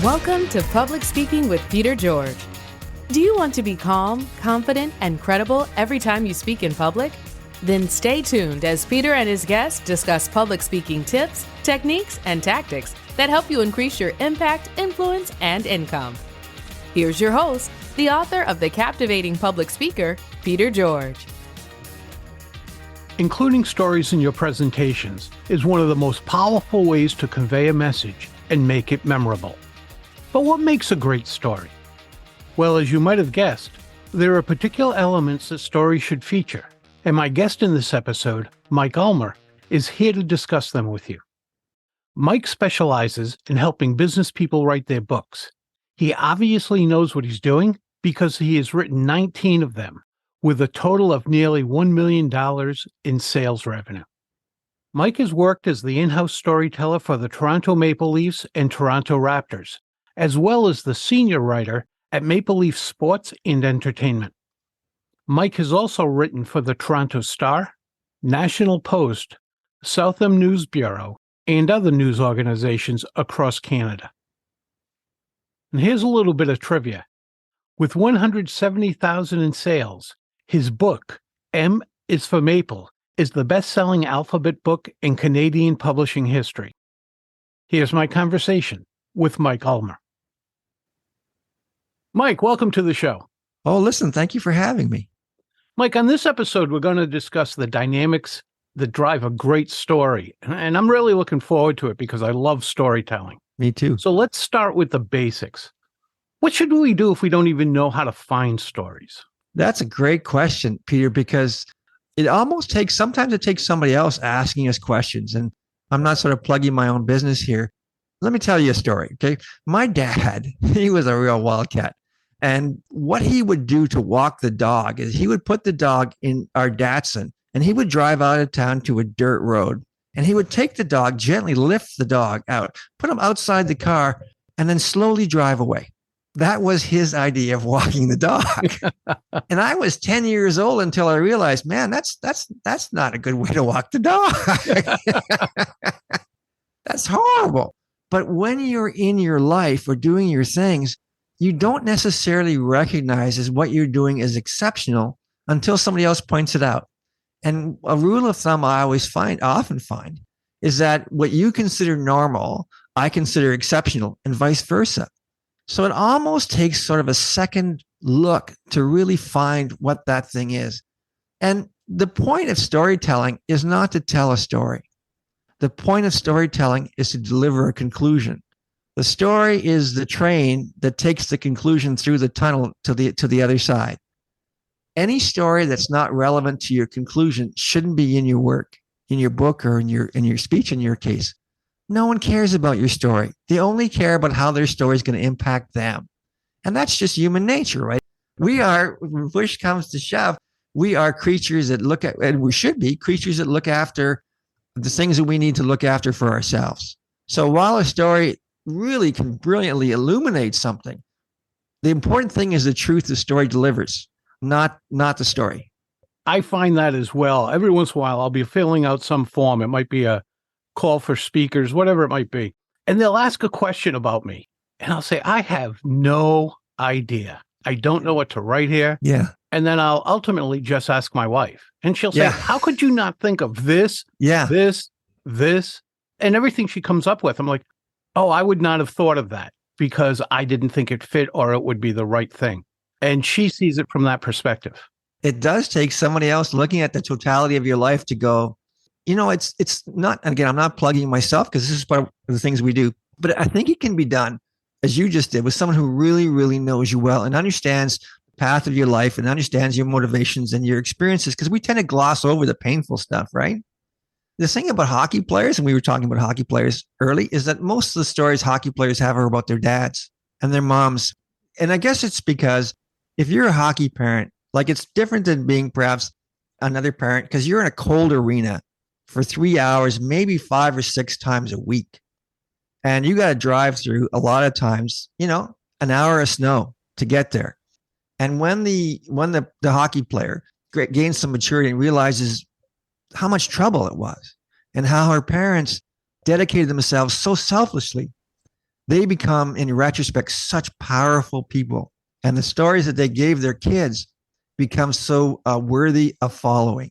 Welcome to Public Speaking with Peter George. Do you want to be calm, confident, and credible every time you speak in public? Then stay tuned as Peter and his guests discuss public speaking tips, techniques, and tactics that help you increase your impact, influence, and income. Here's your host, the author of The Captivating Public Speaker, Peter George. Including stories in your presentations is one of the most powerful ways to convey a message and make it memorable. But what makes a great story? Well, as you might have guessed, there are particular elements that stories should feature, and my guest in this episode, Mike Ulmer, is here to discuss them with you. Mike specializes in helping business people write their books. He obviously knows what he's doing because he has written 19 of them, with a total of nearly $1 million in sales revenue. Mike has worked as the in-house storyteller for the Toronto Maple Leafs and Toronto Raptors, as well as the senior writer at Maple Leaf Sports and Entertainment. Mike has also written for the Toronto Star, National Post, Southern News Bureau, and other news organizations across Canada. And here's a little bit of trivia. With $170,000 in sales, his book, M is for Maple, is the best-selling alphabet book in Canadian publishing history. Here's my conversation with Mike Ulmer. Mike, welcome to the show. Oh, listen, thank you for having me. Mike, on this episode, we're going to discuss the dynamics that drive a great story. And I'm really looking forward to it because I love storytelling. Me too. So let's start with the basics. What should we do if we don't even know how to find stories? That's a great question, Peter, because sometimes it takes somebody else asking us questions. And I'm not sort of plugging my own business here. Let me tell you a story, okay? My dad, he was a real wildcat. And what he would do to walk the dog is he would put the dog in our Datsun and he would drive out of town to a dirt road. And he would take the dog, gently lift the dog out, put him outside the car, and then slowly drive away. That was his idea of walking the dog. And I was 10 years old until I realized, man, that's not a good way to walk the dog. That's horrible. But when you're in your life or doing your things, you don't necessarily recognize as what you're doing is exceptional until somebody else points it out. And a rule of thumb I often find is that what you consider normal, I consider exceptional, and vice versa. So it almost takes sort of a second look to really find what that thing is. And the point of storytelling is not to tell a story. The point of storytelling is to deliver a conclusion. The story is the train that takes the conclusion through the tunnel to the other side. Any story that's not relevant to your conclusion shouldn't be in your work, in your book, or in your speech in your case. No one cares about your story. They only care about how their story is going to impact them. And that's just human nature, right? When push comes to shove, we are creatures that look at, and we should be creatures that look after the things that we need to look after for ourselves. So while a story really can brilliantly illuminate something, the important thing is the truth the story delivers, not the story. I find that as well. Every once in a while, I'll be filling out some form. It might be a call for speakers, whatever it might be. And they'll ask a question about me. And I'll say, I have no idea. I don't know what to write here. Yeah. And then I'll ultimately just ask my wife. And she'll say, how could you not think of this, this, and everything she comes up with? I'm like, oh, I would not have thought of that because I didn't think it fit or it would be the right thing. And she sees it from that perspective. It does take somebody else looking at the totality of your life to go, it's not, again, I'm not plugging myself because this is part of the things we do, but I think it can be done, as you just did, with someone who really, really knows you well and understands the path of your life and understands your motivations and your experiences, because we tend to gloss over the painful stuff, right? The thing about hockey players, and we were talking about hockey players early, is that most of the stories hockey players have are about their dads and their moms. And I guess it's because if you're a hockey parent, like it's different than being perhaps another parent, because you're in a cold arena for 3 hours, maybe 5 or 6 times a week. And you got to drive through a lot of times, an hour of snow to get there. And when the hockey player gains some maturity and realizes how much trouble it was and how her parents dedicated themselves so selflessly they become, in retrospect, such powerful people. And the stories that they gave their kids become so worthy of following.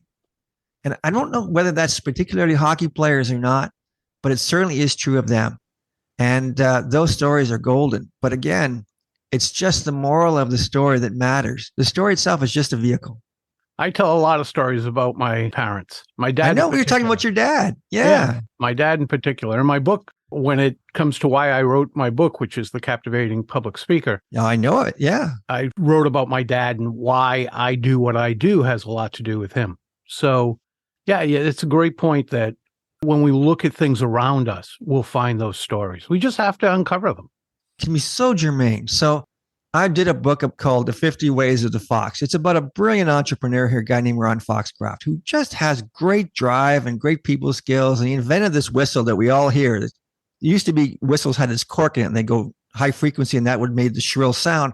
And I don't know whether that's particularly hockey players or not, but it certainly is true of them. And those stories are golden. But again, it's just the moral of the story that matters. The story itself is just a vehicle. I tell a lot of stories about my parents. My dad. I know we were talking about your dad. Yeah. My dad in particular. In my book, when it comes to why I wrote my book, which is The Captivating Public Speaker. Yeah, I know it. Yeah. I wrote about my dad, and why I do what I do has a lot to do with him. So, yeah, it's a great point that when we look at things around us, we'll find those stories. We just have to uncover them. It can be so germane. So I did a book called The 50 Ways of the Fox. It's about a brilliant entrepreneur here, a guy named Ron Foxcroft, who just has great drive and great people skills. And he invented this whistle that we all hear. It used to be whistles had this cork in it, and they go high frequency, and that would make the shrill sound.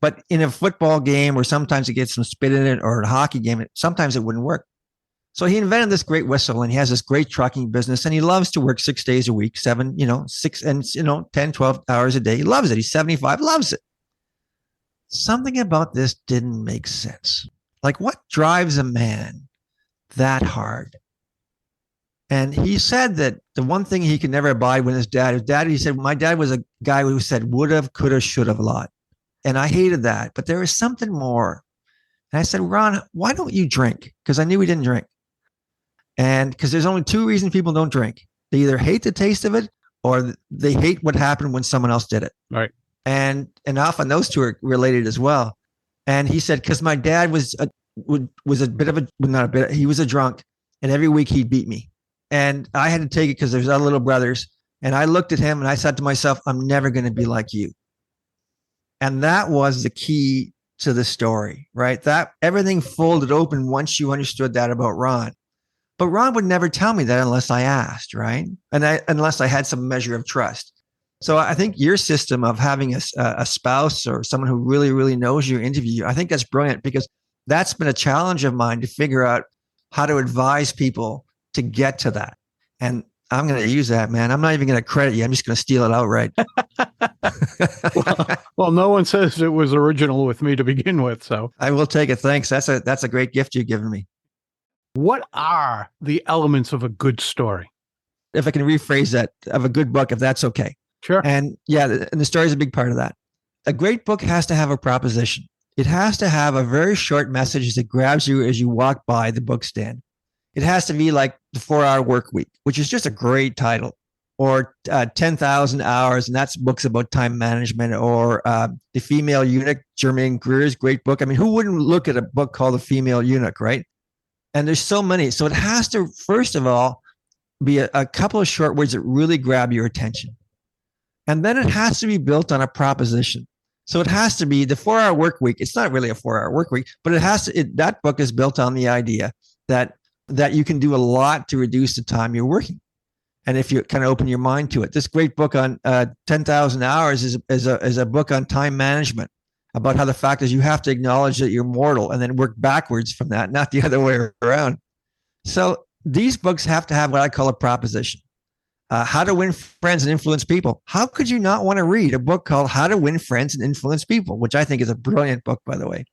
But in a football game, or sometimes it gets some spit in it, or a hockey game, sometimes it wouldn't work. So he invented this great whistle, and he has this great trucking business, and he loves to work 6 days a week, 10, 12 hours a day. He loves it. He's 75, loves it. Something about this didn't make sense. Like, what drives a man that hard? And he said that the one thing he could never abide with his dad, he said, my dad was a guy who said woulda, coulda, shoulda a lot. And I hated that. But there was something more. And I said, Ron, why don't you drink? Because I knew he didn't drink. And because there's only two reasons people don't drink. They either hate the taste of it, or they hate what happened when someone else did it. Right. And often those two are related as well. And he said, because my dad was a bit of a, not a bit, he was a drunk, and every week he'd beat me. And I had to take it because there's other little brothers. And I looked at him and I said to myself, I'm never going to be like you. And that was the key to the story, right? That everything folded open once you understood that about Ron. But Ron would never tell me that unless I asked, right? And unless I had some measure of trust. So I think your system of having a spouse or someone who really, really knows you interview you, I think that's brilliant, because that's been a challenge of mine to figure out how to advise people to get to that. And I'm going to use that, man. I'm not even going to credit you. I'm just going to steal it outright. well, no one says it was original with me to begin with, so I will take it. Thanks. That's a great gift you've given me. What are the elements of a good story? If I can rephrase that, of a good book, if that's okay. Sure. And yeah, and the story is a big part of that. A great book has to have a proposition. It has to have a very short message that grabs you as you walk by the bookstand. It has to be like The 4-Hour Work Week, which is just a great title, or 10,000 Hours, and that's books about time management, or The Female Eunuch, Germaine Greer's great book. I mean, who wouldn't look at a book called The Female Eunuch, right? And there's so many. So it has to, first of all, be a couple of short words that really grab your attention. And then it has to be built on a proposition. So it has to be The 4-Hour Work Week. It's not really a 4-hour work week, but it has to, that book is built on the idea that you can do a lot to reduce the time you're working. And if you kind of open your mind to it, this great book on 10,000 Hours is a book on time management, about how the fact is you have to acknowledge that you're mortal and then work backwards from that, not the other way around. So these books have to have what I call a proposition. How to Win Friends and Influence People. How could you not want to read a book called How to Win Friends and Influence People, which I think is a brilliant book, by the way.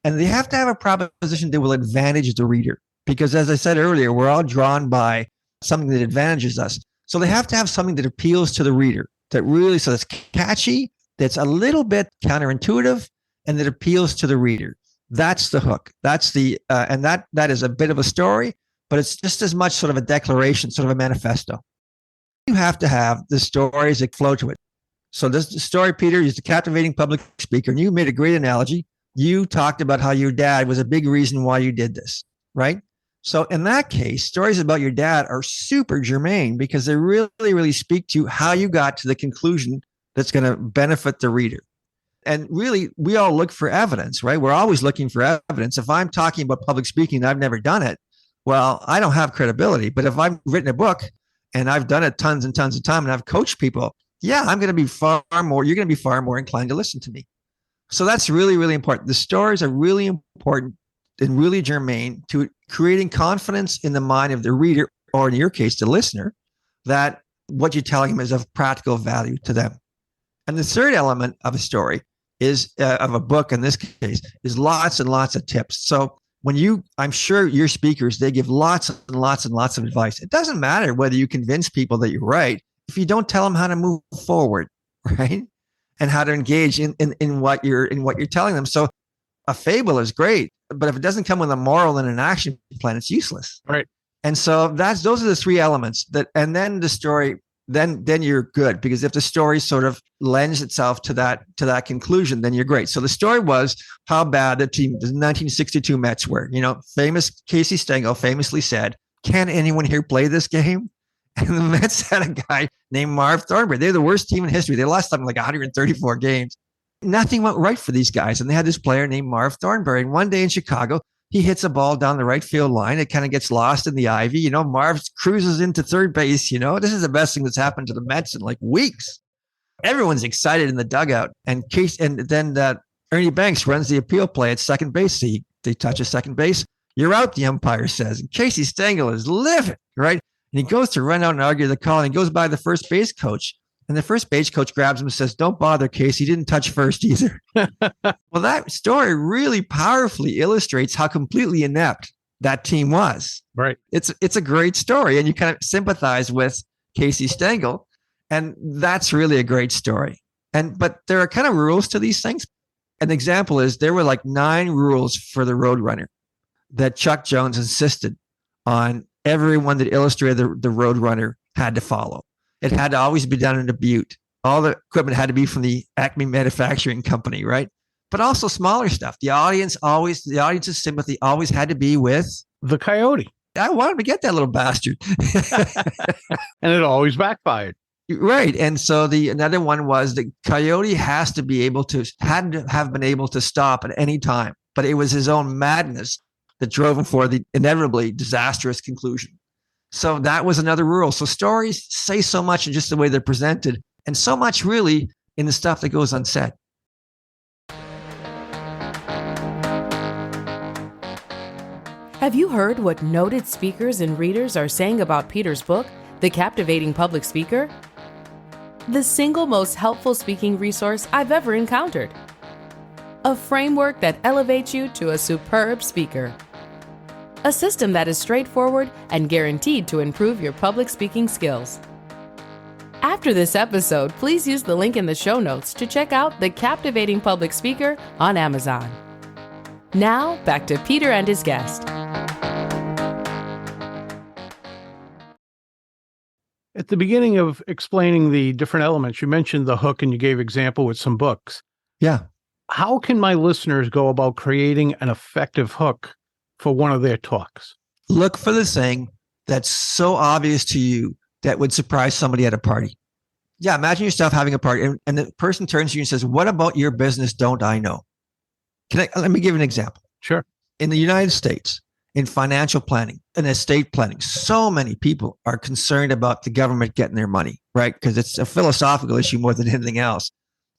And they have to have a proposition that will advantage the reader. Because as I said earlier, we're all drawn by something that advantages us. So they have to have something that appeals to the reader, that really, so that's catchy, that's a little bit counterintuitive, and that appeals to the reader. That's the hook. That's the, and that is a bit of a story, but it's just as much sort of a declaration, sort of a manifesto. You have to have the stories that flow to it. So this story, Peter, is the captivating public speaker, and you made a great analogy. You talked about how your dad was a big reason why you did this, right? So in that case, stories about your dad are super germane, because they really, really speak to how you got to the conclusion that's going to benefit the reader. And really, we all look for evidence, right? We're always looking for evidence. If I'm talking about public speaking and I've never done it, well, I don't have credibility. But if I've written a book and I've done it tons and tons of time and I've coached people, yeah, you're going to be far more inclined to listen to me. So that's really, really important. The stories are really important and really germane to creating confidence in the mind of the reader, or in your case, the listener, that what you're telling them is of practical value to them. And the third element of a story is of a book in this case is lots and lots of tips. So I'm sure your speakers, they give lots and lots and lots of advice. It doesn't matter whether you convince people that you're right if you don't tell them how to move forward, right? And how to engage in what you're telling them. So a fable is great, but if it doesn't come with a moral and an action plan, it's useless. Right. And so those are the three elements and then the story, then you're good, because if the story sort of lends itself to that conclusion, then you're great. So the story was how bad the 1962 Mets were. Famous Casey Stengel famously said, "Can anyone here play this game?" And the Mets had a guy named Marv Thornberry. They're the worst team in history. They lost something like 134 games. Nothing went right for these guys. And they had this player named Marv Thornberry. And one day in Chicago, he hits a ball down the right field line. It kind of gets lost in the ivy. Marv cruises into third base. This is the best thing that's happened to the Mets in like weeks. Everyone's excited in the dugout. And then Ernie Banks runs the appeal play at second base. They touch a second base. "You're out," the umpire says. And Casey Stengel is livid, right? And he goes to run out and argue the call. And he goes by the first base coach. And the first base coach grabs him and says, "Don't bother, Casey. He didn't touch first either." Well, that story really powerfully illustrates how completely inept that team was. Right. It's a great story. And you kind of sympathize with Casey Stengel. And that's really a great story. But there are kind of rules to these things. An example is there were like 9 rules for the Roadrunner that Chuck Jones insisted on everyone that illustrated the Roadrunner had to follow. It had to always be done in a butte. All the equipment had to be from the Acme Manufacturing Company, right? But also smaller stuff. The audience's sympathy always had to be with the coyote. I wanted to get that little bastard. And it always backfired. Right. And so another one was the coyote had to have been able to stop at any time, but it was his own madness that drove him for the inevitably disastrous conclusion. So that was another rule. So stories say so much in just the way they're presented, and so much really in the stuff that goes unsaid. Have you heard what noted speakers and readers are saying about Peter's book, The Captivating Public Speaker? The single most helpful speaking resource I've ever encountered. A framework that elevates you to a superb speaker. A system that is straightforward and guaranteed to improve your public speaking skills. After this episode, please use the link in the show notes to check out The Captivating Public Speaker on Amazon. Now, back to Peter and his guest. At the beginning of explaining the different elements, you mentioned the hook and you gave example with some books. Yeah. How can my listeners go about creating an effective hook for one of their talks? Look for the thing that's so obvious to you that would surprise somebody at a party. Yeah, imagine yourself having a party and the person turns to you and says, "What about your business don't I know?" Let me give you an example. Sure. In the United States, in financial planning and estate planning, so many people are concerned about the government getting their money, right? Because it's a philosophical issue more than anything else.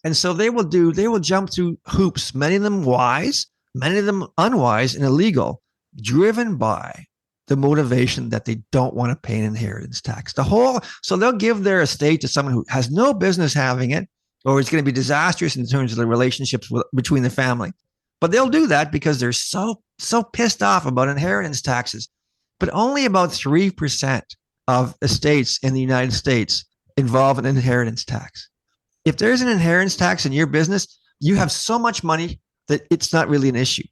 And so they will jump through hoops, many of them wise, many of them unwise and illegal, driven by the motivation that they don't want to pay an inheritance tax. So they'll give their estate to someone who has no business having it, or it's going to be disastrous in terms of the relationships between the family. But they'll do that because they're so pissed off about inheritance taxes. But only about 3% of estates in the United States involve an inheritance tax. If there's an inheritance tax in your business, you have so much money that it's not really an issue.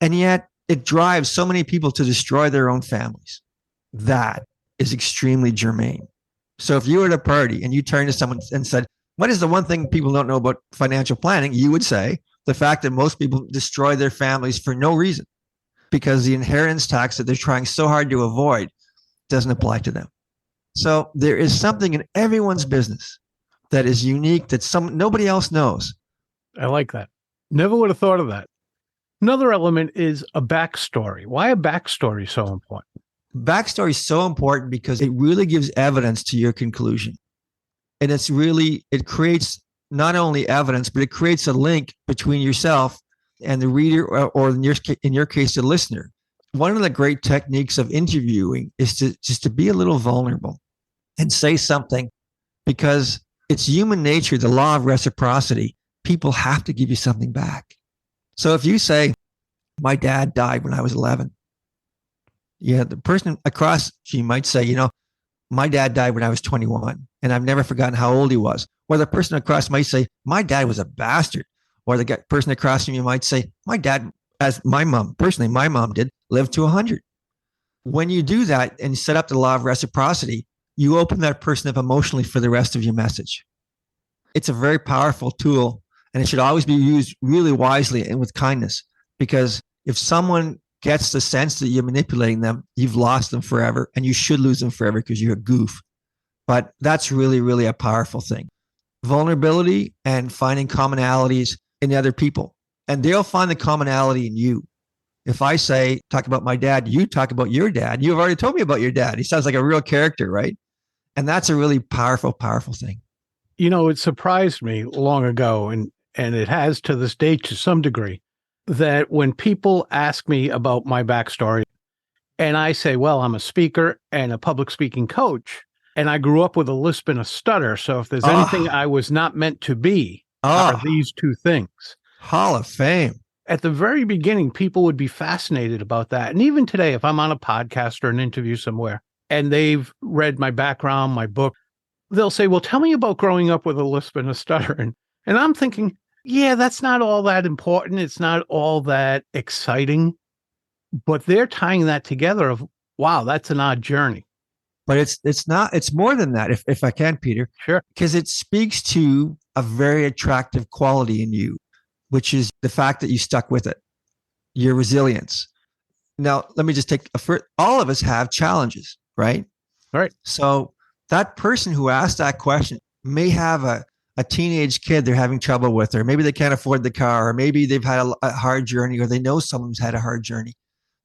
And yet it drives so many people to destroy their own families. That is extremely germane. So if you were at a party and you turned to someone and said, "What is the one thing people don't know about financial planning?" You would say the fact that most people destroy their families for no reason, because the inheritance tax that they're trying so hard to avoid doesn't apply to them. So there is something in everyone's business that is unique that nobody else knows. I like that. Never would have thought of that. Another element is a backstory. Why a backstory so important? Backstory is so important because it really gives evidence to your conclusion. And it creates not only evidence, but it creates a link between yourself and the reader, or in your case, the listener. One of the great techniques of interviewing is to be a little vulnerable and say something, because It's human nature, the law of reciprocity. People have to give you something back. So if you say, my dad died when I was 11, yeah, the person across you might say, my dad died when I was 21, and I've never forgotten how old he was. Or the person across might say, my dad was a bastard. Or the person across from you might say, my dad, as my mom, personally, my mom did, lived to 100. When you do that and set up the law of reciprocity, you open that person up emotionally for the rest of your message. It's a very powerful tool, and it should always be used really wisely and with kindness, because if someone gets the sense that you're manipulating them, you've lost them forever, and you should lose them forever because you're a goof. But that's really, really a powerful thing. Vulnerability and finding commonalities in other people, and they'll find the commonality in you. If I say, talk about my dad, you talk about your dad. You've already told me about your dad. He sounds like a real character, right? And that's a really powerful, powerful thing. It surprised me long ago, and it has to this day to some degree, that when people ask me about my backstory and I say, well, I'm a speaker and a public speaking coach, and I grew up with a lisp and a stutter. So if there's anything I was not meant to be, are these two things. Hall of Fame. At the very beginning, people would be fascinated about that. And even today, if I'm on a podcast or an interview somewhere and they've read my background, my book, they'll say, well, tell me about growing up with a lisp and a stutter. And I'm thinking, yeah, that's not all that important. It's not all that exciting. But they're tying that together of, wow, that's an odd journey. But it's more than that, if I can, Peter. Sure. Because it speaks to a very attractive quality in you, which is the fact that you stuck with it, your resilience. Now, let me just all of us have challenges, right? Right. So that person who asked that question may have a teenage kid they're having trouble with, or maybe they can't afford the car, or maybe they've had a hard journey, or they know someone's had a hard journey.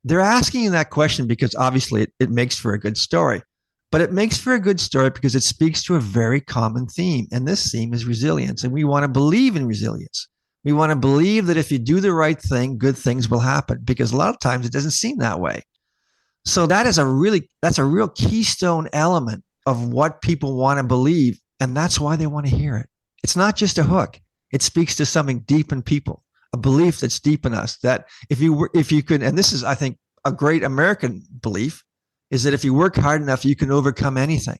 They're asking you that question because obviously it makes for a good story. But it makes for a good story because it speaks to a very common theme. And this theme is resilience. And we want to believe in resilience. We want to believe that if you do the right thing, good things will happen, because a lot of times it doesn't seem that way. So that's a real keystone element of what people want to believe. And that's why they want to hear it. It's not just a hook. It speaks to something deep in people, a belief that's deep in us, that if you could, and this is, I think, a great American belief, is that if you work hard enough, you can overcome anything.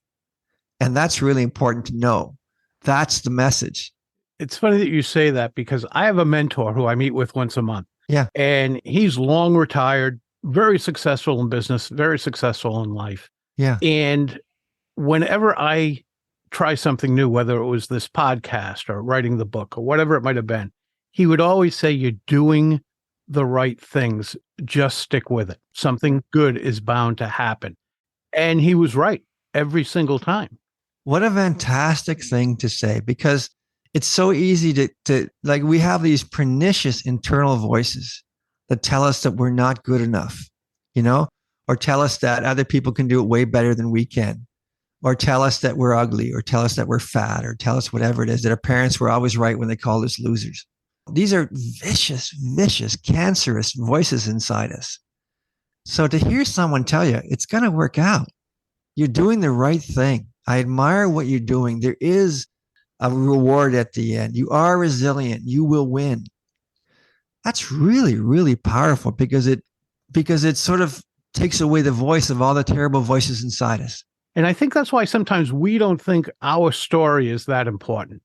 And that's really important to know. That's the message. It's funny that you say that, because I have a mentor who I meet with once a month. Yeah. And he's long retired, very successful in business, very successful in life. Yeah. And whenever I try something new, whether it was this podcast or writing the book or whatever it might have been, he would always say, you're doing the right things. Just stick with it. Something good is bound to happen. And he was right every single time. What a fantastic thing to say, because it's so easy to like, we have these pernicious internal voices that tell us that we're not good enough, or tell us that other people can do it way better than we can, or tell us that we're ugly, or tell us that we're fat, or tell us whatever it is, that our parents were always right when they called us losers. These are vicious, vicious, cancerous voices inside us. So to hear someone tell you, it's going to work out. You're doing the right thing. I admire what you're doing. There is a reward at the end. You are resilient. You will win. That's really, really powerful, because it sort of takes away the voice of all the terrible voices inside us. And I think that's why sometimes we don't think our story is that important.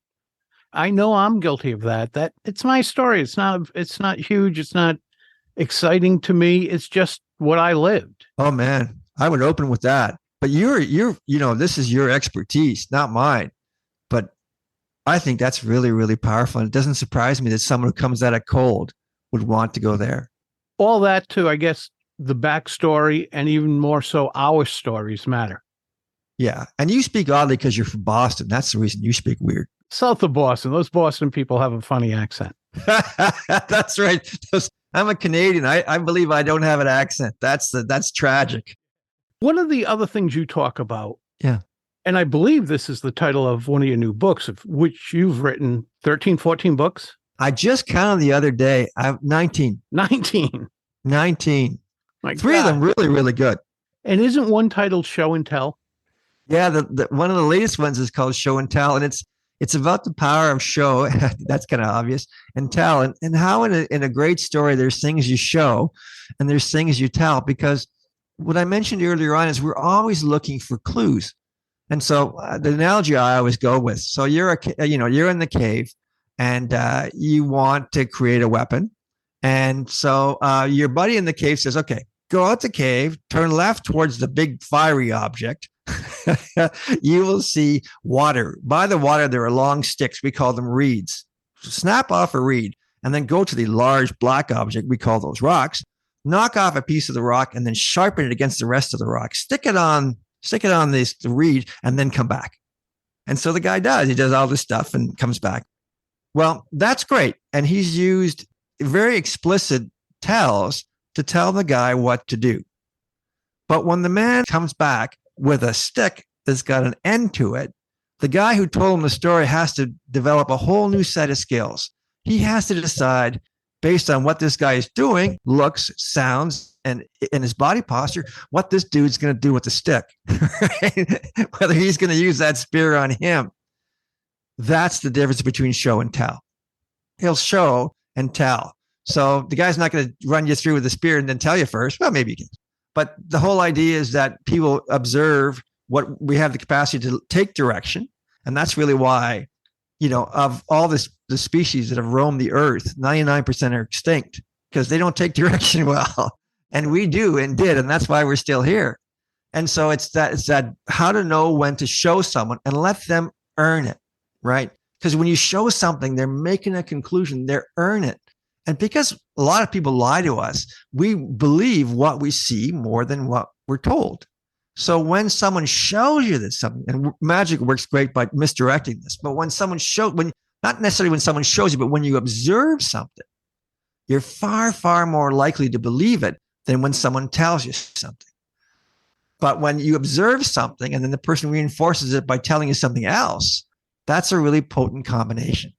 I know I'm guilty of that it's my story. It's not huge. It's not exciting to me. It's just what I lived. Oh man, I would open with that. But you're this is your expertise, not mine. But I think that's really, really powerful. And it doesn't surprise me that someone who comes at it cold would want to go there. All that too, I guess the backstory and even more so our stories matter. Yeah. And you speak oddly because you're from Boston. That's the reason you speak weird. South of Boston. Those Boston people have a funny accent. That's right. I'm a Canadian. I believe I don't have an accent. That's tragic. One of the other things you talk about, yeah, and I believe this is the title of one of your new books, of which you've written 13, 14 books. I just counted the other day. I have 19. 19. 19. My Three God. of them really, really good. And isn't one titled Show and Tell? Yeah, the one of the latest ones is called Show and Tell, and It's about the power of show. That's kind of obvious, and tell, and how in a great story, there's things you show and there's things you tell, because what I mentioned earlier on is we're always looking for clues. And so the analogy I always go with, so you're in the cave and you want to create a weapon. And so your buddy in the cave says, okay, go out the cave, turn left towards the big fiery object. You will see water. By the water, there are long sticks. We call them reeds. Snap off a reed and then go to the large black object. We call those rocks. Knock off a piece of the rock and then sharpen it against the rest of the rock. Stick it on the reed and then come back. And so the guy does. He does all this stuff and comes back. Well, that's great. And he's used very explicit tells to tell the guy what to do. But when the man comes back with a stick that's got an end to it, the guy who told him the story has to develop a whole new set of skills. He has to decide, based on what this guy is doing, looks, sounds, and in his body posture, what this dude's going to do with the stick, whether he's going to use that spear on him. That's the difference between show and tell. He'll show and tell. So the guy's not going to run you through with the spear and then tell you first. Well, maybe he can. But the whole idea is that people observe what we have the capacity to take direction. And that's really why, of all the species that have roamed the earth, 99% are extinct because they don't take direction well. And we do and did. And that's why we're still here. And so it's that how to know when to show someone and let them earn it, right? Because when you show something, they're making a conclusion, they're earn it. And because a lot of people lie to us, we believe what we see more than what we're told. So when someone shows you that something, and magic works great by misdirecting this, but when someone not necessarily when someone shows you, but when you observe something, you're far, far more likely to believe it than when someone tells you something. But when you observe something and then the person reinforces it by telling you something else, that's a really potent combination.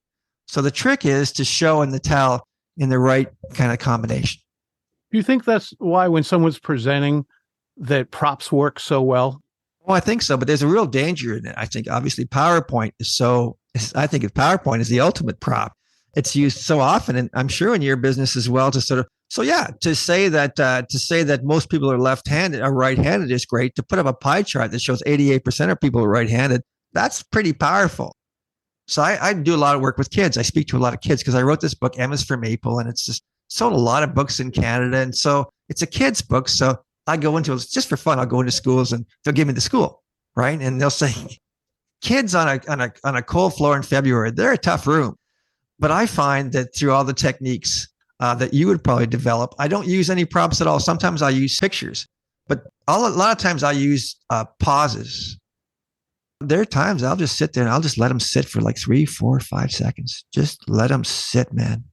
So the trick is to show and to tell in the right kind of combination. Do you think that's why when someone's presenting that props work so well? Well, I think so, but there's a real danger in it. I think obviously PowerPoint PowerPoint is the ultimate prop. It's used so often, and I'm sure in your business as well, to say that most people are left-handed or right-handed is great. To put up a pie chart that shows 88% of people are right-handed, that's pretty powerful. So I do a lot of work with kids. I speak to a lot of kids because I wrote this book, Emma's for Maple, and it's just sold a lot of books in Canada. And so it's a kid's book. So I go into it just for fun. I'll go into schools and they'll give me the school, right? And they'll say, kids on a cold floor in February, they're a tough room. But I find that through all the techniques that you would probably develop, I don't use any prompts at all. Sometimes I use pictures, but a lot of times I use pauses. There are times I'll just sit there and I'll just let them sit for like 3, 4, 5 seconds. Just let them sit, man.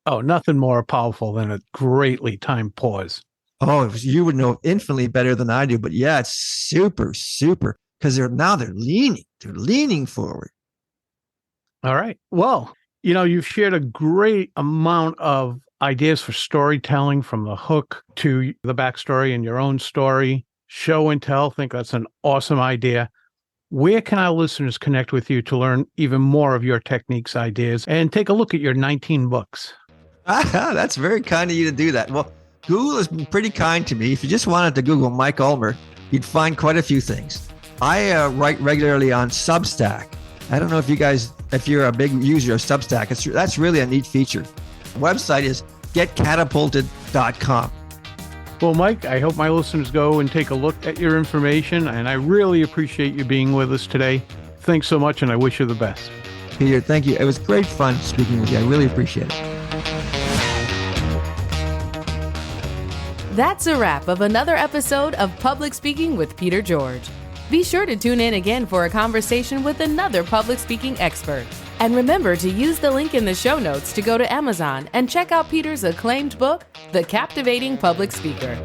Oh, nothing more powerful than a greatly timed pause. Oh, you would know infinitely better than I do. But yeah, it's super, super, because they're leaning forward. All right. Well, you've shared a great amount of ideas for storytelling, from the hook to the backstory and your own story. Show and tell. I think that's an awesome idea. Where can our listeners connect with you to learn even more of your techniques, ideas, and take a look at your 19 books? That's very kind of you to do that. Well, Google has been pretty kind to me. If you just wanted to Google Mike Ulmer, you'd find quite a few things. I write regularly on Substack. I don't know if you're a big user of Substack. That's really a neat feature. The website is getcatapulted.com. Well, Mike, I hope my listeners go and take a look at your information, and I really appreciate you being with us today. Thanks so much, and I wish you the best. Peter, thank you. It was great fun speaking with you. I really appreciate it. That's a wrap of another episode of Public Speaking with Peter George. Be sure to tune in again for a conversation with another public speaking expert. And remember to use the link in the show notes to go to Amazon and check out Peter's acclaimed book, The Captivating Public Speaker.